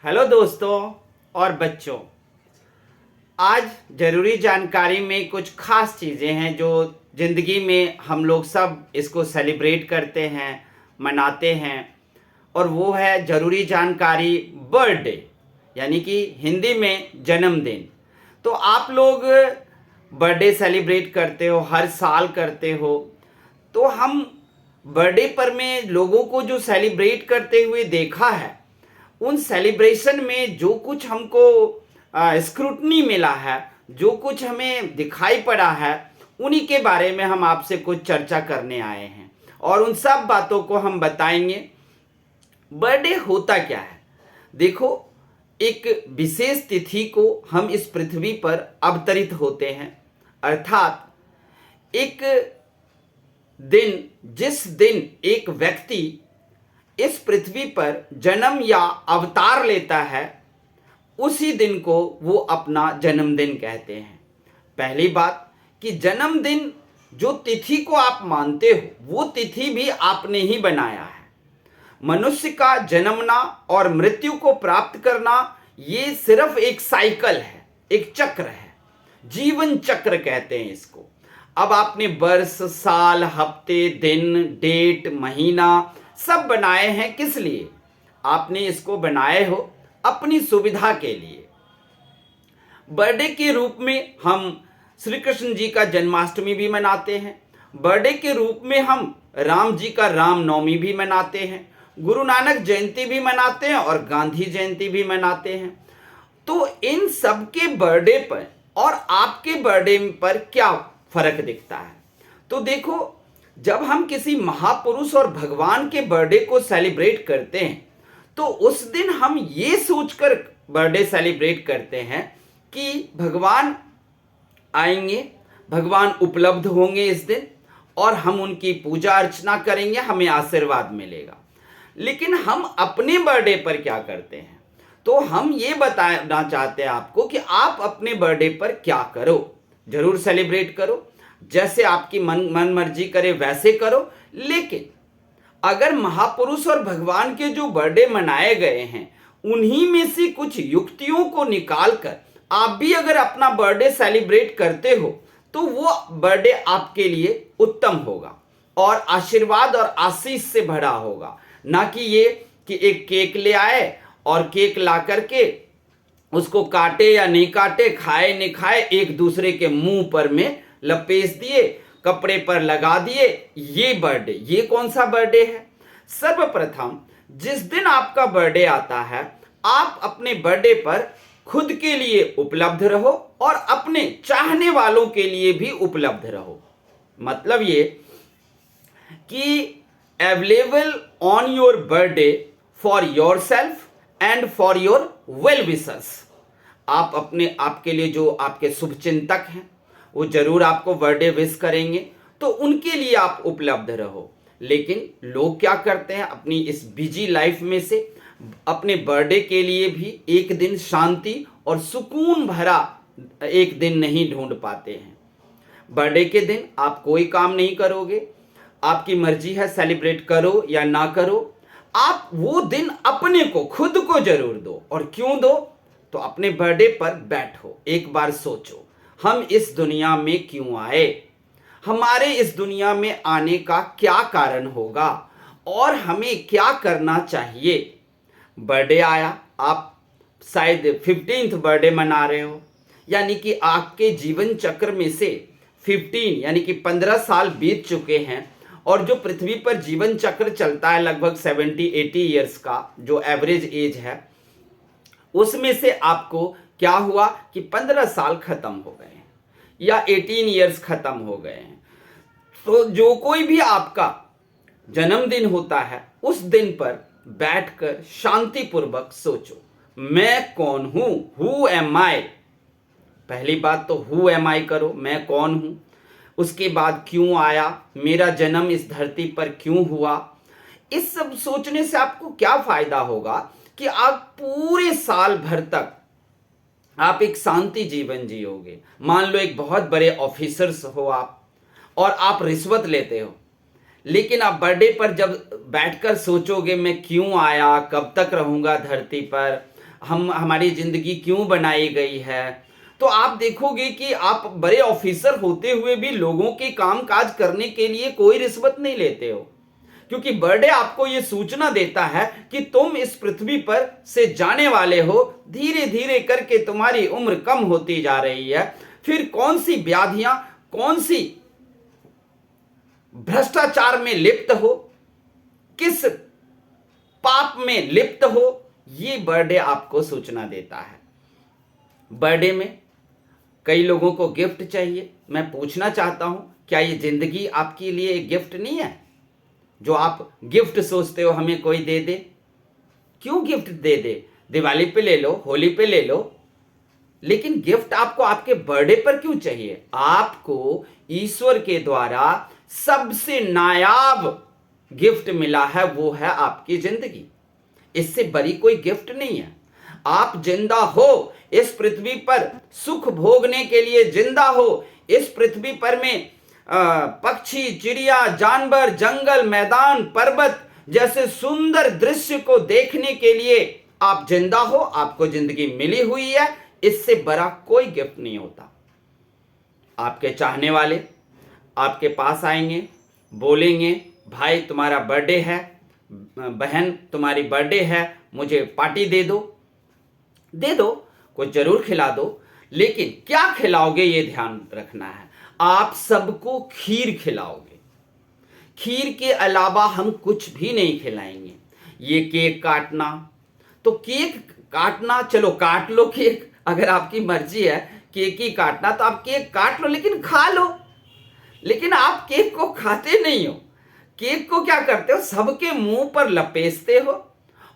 Hello दोस्तों और बच्चों। आज ज़रूरी जानकारी में कुछ खास चीज़ें हैं जो ज़िंदगी में हम लोग सब इसको सेलिब्रेट करते हैं, मनाते हैं। और वो है ज़रूरी जानकारी बर्थडे, यानी कि हिंदी में जन्मदिन। तो आप लोग बर्थडे सेलिब्रेट करते हो, हर साल करते हो। तो हम बर्थडे पर में लोगों को जो सेलिब्रेट करते हुए देखा है, उन सेलिब्रेशन में जो कुछ हमको स्क्रूटनी मिला है, जो कुछ हमें दिखाई पड़ा है, उन्हीं के बारे में हम आपसे कुछ चर्चा करने आए हैं और उन सब बातों को हम बताएंगे। बर्थडे होता क्या है? देखो, एक विशेष तिथि को हम इस पृथ्वी पर अवतरित होते हैं, अर्थात एक दिन, जिस दिन एक व्यक्ति इस पृथ्वी पर जन्म या अवतार लेता है, उसी दिन को वो अपना जन्मदिन कहते हैं। पहली बात कि जन्मदिन जो तिथि को आप मानते हो, वो तिथि भी आपने ही बनाया है। मनुष्य का जन्मना और मृत्यु को प्राप्त करना ये सिर्फ एक साइकिल है, एक चक्र है, जीवन चक्र कहते हैं इसको। अब आपने वर्ष, साल, हफ्ते, दिन, डेट, महीना सब बनाए हैं, किस लिए? आपने इसको बनाए हो अपनी सुविधा के लिए। बर्थडे के रूप में हम श्री कृष्ण जी का जन्माष्टमी भी मनाते हैं। बर्थडे के रूप में हम राम जी का रामनवमी भी मनाते हैं, गुरु नानक जयंती भी मनाते हैं और गांधी जयंती भी मनाते हैं। तो इन सब के बर्थडे पर और आपके बर्थडे पर क्या फर्क दिखता है? तो देखो, जब हम किसी महापुरुष और भगवान के बर्थडे को सेलिब्रेट करते हैं, तो उस दिन हम ये सोचकर बर्थडे सेलिब्रेट करते हैं कि भगवान आएंगे, भगवान उपलब्ध होंगे इस दिन और हम उनकी पूजा अर्चना करेंगे, हमें आशीर्वाद मिलेगा। लेकिन हम अपने बर्थडे पर क्या करते हैं? तो हम ये बताना चाहते हैं आपको कि आप अपने बर्थडे पर क्या करो। जरूर सेलिब्रेट करो, जैसे आपकी मन मर्जी करे वैसे करो। लेकिन अगर महापुरुष और भगवान के जो बर्थडे मनाए गए हैं, उन्हीं में से कुछ युक्तियों को निकालकर आप भी अगर अपना बर्थडे सेलिब्रेट करते हो, तो वो बर्थडे आपके लिए उत्तम होगा और आशीर्वाद और आशीष से भरा होगा। ना कि ये कि एक केक ले आए और केक ला करके उसको काटे या नहीं काटे, खाए नहीं खाए, एक दूसरे के मुंह पर में लपेट दिए, कपड़े पर लगा दिए। ये बर्थडे, ये कौन सा बर्थडे है? सर्वप्रथम जिस दिन आपका बर्थडे आता है, आप अपने बर्थडे पर खुद के लिए उपलब्ध रहो और अपने चाहने वालों के लिए भी उपलब्ध रहो। मतलब ये कि available on your birthday for your self and for your well wishers. आप अपने, आपके लिए जो आपके शुभचिंतक हैं, वो जरूर आपको बर्थडे विश करेंगे, तो उनके लिए आप उपलब्ध रहो। लेकिन लोग क्या करते हैं, अपनी इस बिजी लाइफ में से अपने बर्थडे के लिए भी एक दिन शांति और सुकून भरा एक दिन नहीं ढूंढ पाते हैं। बर्थडे के दिन आप कोई काम नहीं करोगे, आपकी मर्जी है सेलिब्रेट करो या ना करो। आप वो दिन अपने को, खुद को जरूर दो। और क्यों दो? तो अपने बर्थडे पर बैठो, एक बार सोचो, हम इस दुनिया में क्यों आए, हमारे इस दुनिया में आने का क्या कारण होगा और हमें क्या करना चाहिए। बर्थडे आया, आप शायद 15th बर्थडे मना रहे हो, यानी कि आपके जीवन चक्र में से 15 यानी कि 15 साल बीत चुके हैं। और जो पृथ्वी पर जीवन चक्र चलता है लगभग 70-80 ईयर्स का, जो एवरेज एज है, उसमें से आपको क्या हुआ कि 15 साल खत्म हो गए हैं या 18 ईयर्स खत्म हो गए हैं। तो जो कोई भी आपका जन्मदिन होता है, उस दिन पर बैठकर शांतिपूर्वक सोचो, मैं कौन हूं, हु एम आई। पहली बात तो हु एम आई करो, मैं कौन हूं। उसके बाद क्यों आया, मेरा जन्म इस धरती पर क्यों हुआ। इस सब सोचने से आपको क्या फायदा होगा कि आप पूरे साल भर तक आप एक शांति जीवन जियोगे। मान लो एक बहुत बड़े ऑफिसर्स हो आप और आप रिश्वत लेते हो, लेकिन आप बर्थडे पर जब बैठकर सोचोगे मैं क्यों आया, कब तक रहूंगा धरती पर, हमारी जिंदगी क्यों बनाई गई है, तो आप देखोगे कि आप बड़े ऑफिसर होते हुए भी लोगों के काम काज करने के लिए कोई रिश्वत नहीं लेते हो, क्योंकि बर्थडे आपको यह सूचना देता है कि तुम इस पृथ्वी पर से जाने वाले हो। धीरे धीरे करके तुम्हारी उम्र कम होती जा रही है। फिर कौन सी व्याधियां, कौन सी भ्रष्टाचार में लिप्त हो, किस पाप में लिप्त हो, ये बर्थडे आपको सूचना देता है। बर्थडे में कई लोगों को गिफ्ट चाहिए। मैं पूछना चाहता हूं, क्या ये जिंदगी आपके लिए एक गिफ्ट नहीं है? जो आप गिफ्ट सोचते हो हमें कोई दे दे, क्यों गिफ्ट दे दे? दिवाली पे ले लो, होली पे ले लो, लेकिन गिफ्ट आपको आपके बर्थडे पर क्यों चाहिए? आपको ईश्वर के द्वारा सबसे नायाब गिफ्ट मिला है, वो है आपकी जिंदगी। इससे बड़ी कोई गिफ्ट नहीं है। आप जिंदा हो, इस पृथ्वी पर सुख भोगने के लिए जिंदा हो। इस पृथ्वी पर में पक्षी, चिड़िया, जानवर, जंगल, मैदान, पर्वत जैसे सुंदर दृश्य को देखने के लिए आप जिंदा हो, आपको जिंदगी मिली हुई है। इससे बड़ा कोई गिफ्ट नहीं होता। आपके चाहने वाले आपके पास आएंगे, बोलेंगे भाई तुम्हारा बर्थडे है, बहन तुम्हारी बर्थडे है, मुझे पार्टी दे दो, कुछ जरूर खिला दो, लेकिन क्या खिलाओगे ये ध्यान रखना है। आप सबको खीर खिलाओगे। खीर के अलावा हम कुछ भी नहीं खिलाएंगे। ये केक काटना, तो केक काटना, चलो काट लो केक, अगर आपकी मर्जी है केक ही काटना तो आप केक काट लो, लेकिन खा लो। लेकिन आप केक को खाते नहीं हो। केक को क्या करते हो, सबके मुंह पर लपेटते हो,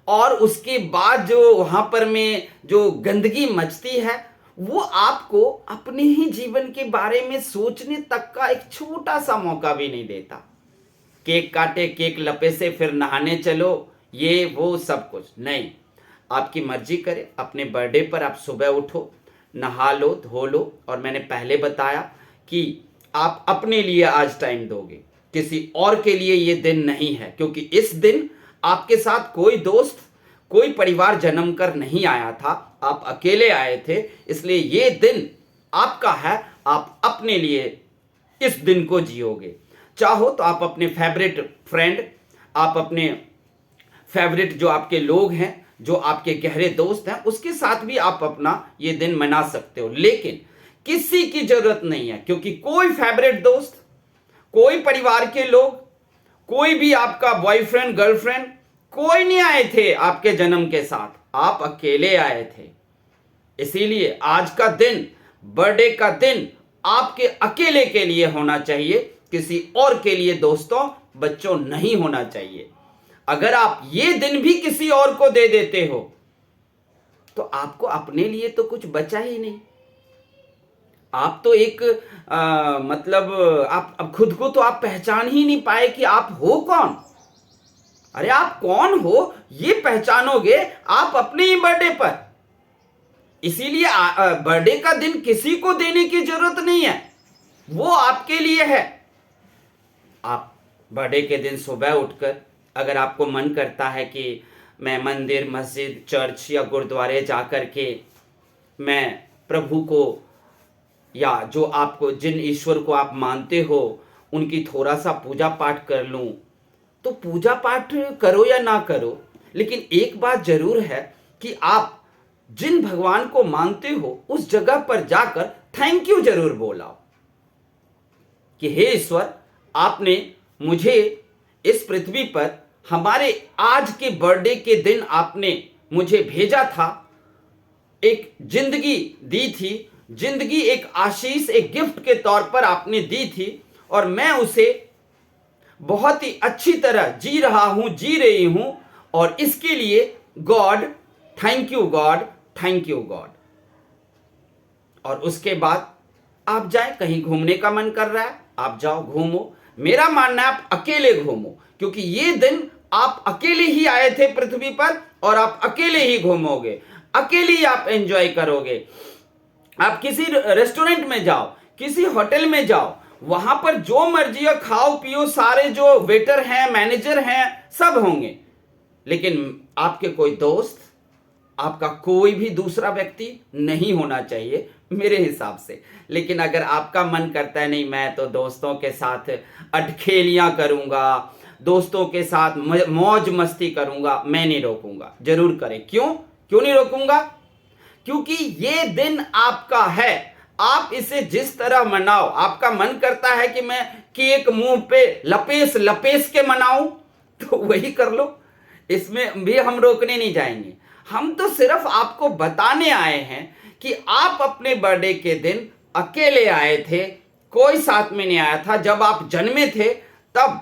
और उसके बाद जो वहां पर में जो गंदगी मचती है, वो आपको अपने ही जीवन के बारे में सोचने तक का एक छोटा सा मौका भी नहीं देता। केक काटे, केक लपेटे, फिर नहाने चलो, ये वो सब कुछ नहीं। आपकी मर्जी करे, अपने बर्थडे पर आप सुबह उठो, नहा लो, धो लो, और मैंने पहले बताया कि आप अपने लिए आज टाइम दोगे, किसी और के लिए ये दिन नहीं है, क्योंकि इस दिन आपके साथ कोई दोस्त, कोई परिवार जन्म कर नहीं आया था, आप अकेले आए थे। इसलिए ये दिन आपका है, आप अपने लिए इस दिन को जियोगे। चाहो तो आप अपने फेवरेट फ्रेंड, आप अपने फेवरेट जो आपके लोग हैं, जो आपके गहरे दोस्त हैं, उसके साथ भी आप अपना ये दिन मना सकते हो, लेकिन किसी की जरूरत नहीं है, क्योंकि कोई फेवरेट दोस्त, कोई परिवार के लोग, कोई भी आपका बॉयफ्रेंड, गर्लफ्रेंड, कोई नहीं आए थे आपके जन्म के साथ, आप अकेले आए थे। इसीलिए आज का दिन, बर्थडे का दिन आपके अकेले के लिए होना चाहिए, किसी और के लिए दोस्तों, बच्चों नहीं होना चाहिए। अगर आप ये दिन भी किसी और को दे देते हो तो आपको अपने लिए तो कुछ बचा ही नहीं। आप तो एक मतलब आप अब खुद को तो आप पहचान ही नहीं पाए कि आप हो कौन। अरे आप कौन हो ये पहचानोगे आप अपने ही बर्थडे पर। इसीलिए बर्थडे का दिन किसी को देने की जरूरत नहीं है, वो आपके लिए है। आप बर्थडे के दिन सुबह उठकर, अगर आपको मन करता है कि मैं मंदिर, मस्जिद, चर्च या गुरुद्वारे जाकर के मैं प्रभु को, या जो आपको, जिन ईश्वर को आप मानते हो, उनकी थोड़ा सा पूजा पाठ कर लूं, तो पूजा पाठ करो या ना करो, लेकिन एक बात जरूर है कि आप जिन भगवान को मानते हो उस जगह पर जाकर थैंक यू जरूर बोलाओ कि हे ईश्वर, आपने मुझे इस पृथ्वी पर हमारे आज के बर्थडे के दिन आपने मुझे भेजा था, एक जिंदगी दी थी, जिंदगी एक आशीष, एक गिफ्ट के तौर पर आपने दी थी, और मैं उसे बहुत ही अच्छी तरह जी रहा हूं, जी रही हूं, और इसके लिए God, thank you God, thank you God. और उसके बाद आप जाए, कहीं घूमने का मन कर रहा है आप जाओ घूमो। मेरा मानना है आप अकेले घूमो, क्योंकि ये दिन आप अकेले ही आए थे पृथ्वी पर, और आप अकेले ही घूमोगे, अकेले ही आप एंजॉय करोगे। आप किसी रेस्टोरेंट में जाओ, किसी होटल में जाओ, वहां पर जो मर्जी हो खाओ पियो, सारे जो वेटर हैं, मैनेजर हैं, सब होंगे, लेकिन आपके कोई दोस्त, आपका कोई भी दूसरा व्यक्ति नहीं होना चाहिए मेरे हिसाब से। लेकिन अगर आपका मन करता है नहीं मैं तो दोस्तों के साथ अटखेलियां करूंगा, दोस्तों के साथ मौज मस्ती करूंगा, मैं नहीं रोकूंगा, जरूर करें। क्यों नहीं रोकूंगा? क्योंकि ये दिन आपका है, आप इसे जिस तरह मनाओ। आपका मन करता है कि मैं केक मुंह पे लपेस लपेस के मनाऊं, तो वही कर लो, इसमें भी हम रोकने नहीं जाएंगे। हम तो सिर्फ आपको बताने आए हैं कि आप अपने बर्थडे के दिन अकेले आए थे, कोई साथ में नहीं आया था। जब आप जन्मे थे तब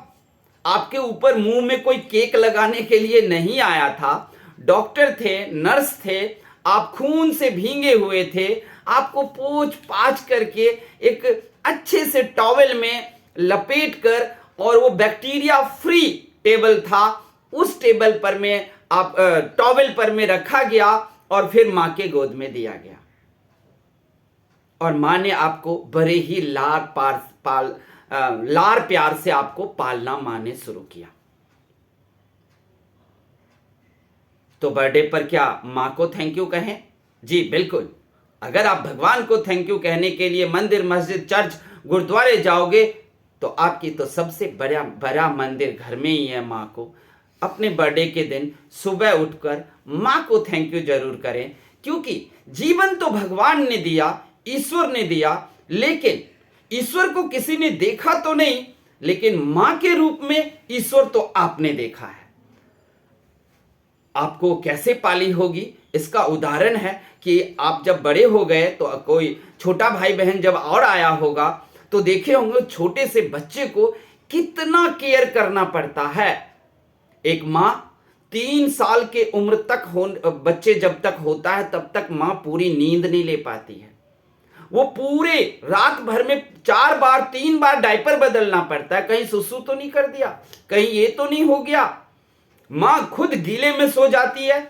आपके ऊपर मुंह में कोई केक लगाने के लिए नहीं आया था। डॉक्टर थे, नर्स थे, आप खून से भींगे हुए थे, आपको पोंछ पाछ करके एक अच्छे से टॉवेल में लपेट कर, और वो बैक्टीरिया फ्री टेबल था, उस टेबल पर में आप टॉवेल पर में रखा गया और फिर मां के गोद में दिया गया। और मां ने आपको बड़े ही लार प्यार से आपको पालना मां ने शुरू किया। तो बर्थडे पर क्या मां को थैंक यू कहें? जी बिल्कुल। अगर आप भगवान को थैंक यू कहने के लिए मंदिर, मस्जिद, चर्च, गुरुद्वारे जाओगे तो आपकी तो सबसे बड़ा मंदिर घर में ही है। मां को अपने बर्थडे के दिन सुबह उठकर मां को थैंक यू जरूर करें, क्योंकि जीवन तो भगवान ने दिया, ईश्वर ने दिया, लेकिन ईश्वर को किसी ने देखा तो नहीं, लेकिन मां के रूप में ईश्वर तो आपने देखा है। आपको कैसे पाली होगी इसका उदाहरण है कि आप जब बड़े हो गए तो कोई छोटा भाई बहन जब और आया होगा तो देखे होंगे छोटे से बच्चे को कितना केयर करना पड़ता है। एक मां 3 साल के उम्र तक बच्चे जब तक होता है तब तक मां पूरी नींद नहीं ले पाती है। वो पूरे रात भर में 4 बार 3 बार डायपर बदलना पड़ता है, कहीं सुसु तो नहीं कर दिया, कहीं ये तो नहीं हो गया। मां खुद गीले में सो जाती है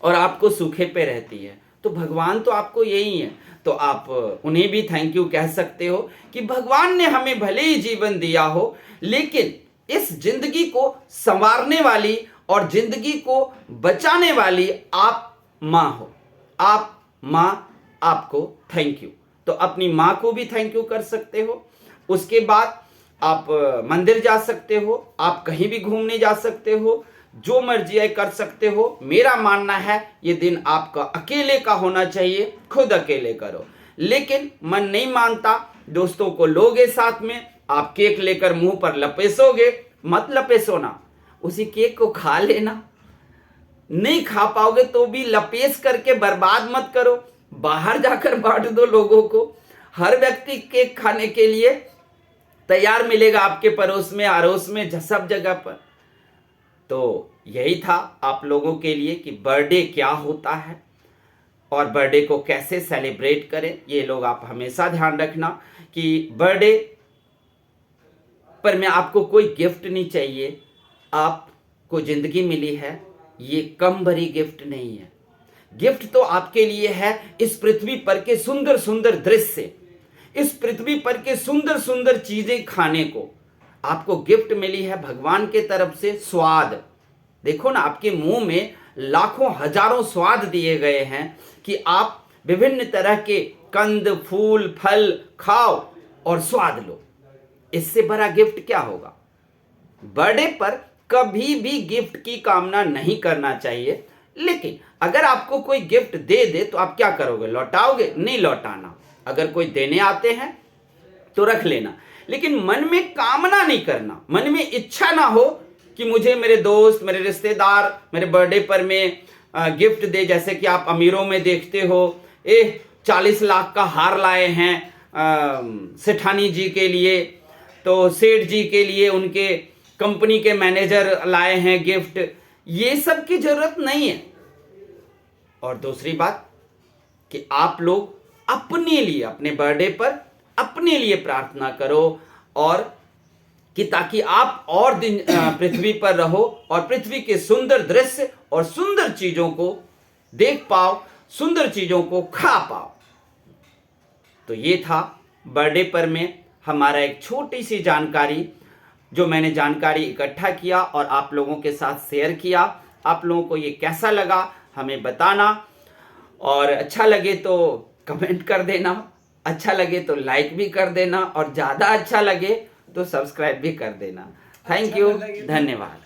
और आपको सूखे पे रहती है। तो भगवान तो आपको यही है, तो आप उन्हें भी थैंक यू कह सकते हो कि भगवान ने हमें भले ही जीवन दिया हो, लेकिन इस जिंदगी को संवारने वाली और जिंदगी को बचाने वाली आप मां हो। आप मां, आपको थैंक यू। तो अपनी मां को भी थैंक यू कर सकते हो। उसके बाद आप मंदिर जा सकते हो, आप कहीं भी घूमने जा सकते हो, जो मर्जी है कर सकते हो। मेरा मानना है ये दिन आपका अकेले का होना चाहिए, खुद अकेले करो। लेकिन मन नहीं मानता, दोस्तों को लोगे साथ में, आप केक लेकर मुंह पर लपेसोगे, मत लपेसो ना, उसी केक को खा लेना। नहीं खा पाओगे तो भी लपेस करके बर्बाद मत करो, बाहर जाकर बांट दो लोगों को। हर व्यक्ति केक खाने के लिए तैयार मिलेगा आपके पड़ोस में, अड़ोस में, सब जगह पर। तो यही था आप लोगों के लिए कि बर्थडे क्या होता है और बर्थडे को कैसे सेलिब्रेट करें। ये लोग आप हमेशा ध्यान रखना कि बर्थडे पर में आपको कोई गिफ्ट नहीं चाहिए। आपको जिंदगी मिली है, ये कम भरी गिफ्ट नहीं है। गिफ्ट तो आपके लिए है इस पृथ्वी पर के सुंदर सुंदर दृश्य, इस पृथ्वी पर के सुंदर सुंदर चीजें खाने को आपको गिफ्ट मिली है भगवान के तरफ से। स्वाद देखो ना, आपके मुंह में लाखों हजारों स्वाद दिए गए हैं कि आप विभिन्न तरह के कंद, फूल, फल खाओ और स्वाद लो। इससे बड़ा गिफ्ट क्या होगा? बर्थडे पर कभी भी गिफ्ट की कामना नहीं करना चाहिए, लेकिन अगर आपको कोई गिफ्ट दे दे तो आप क्या करोगे? लौटाओगे? नहीं लौटाना। अगर कोई देने आते हैं तो रख लेना, लेकिन मन में कामना नहीं करना, मन में इच्छा ना हो कि मुझे मेरे दोस्त, मेरे रिश्तेदार मेरे बर्थडे पर में गिफ्ट दे। जैसे कि आप अमीरों में देखते हो, 40 लाख का हार लाए हैं सेठानी जी के लिए, तो सेठ जी के लिए उनके कंपनी के मैनेजर लाए हैं गिफ्ट। ये सब की जरूरत नहीं है। और दूसरी बात कि आप लोग अपने लिए, अपने बर्थडे पर अपने लिए प्रार्थना करो, और कि ताकि आप और दिन पृथ्वी पर रहो और पृथ्वी के सुंदर दृश्य और सुंदर चीजों को देख पाओ, सुंदर चीजों को खा पाओ। तो ये था बर्थडे पर में हमारा एक छोटी सी जानकारी, जो मैंने जानकारी इकट्ठा किया और आप लोगों के साथ शेयर किया। आप लोगों को ये कैसा लगा हमें बताना, और अच्छा लगे तो कमेंट कर देना, अच्छा लगे तो लाइक भी कर देना, और ज़्यादा अच्छा लगे तो सब्सक्राइब भी कर देना। थैंक यू, धन्यवाद।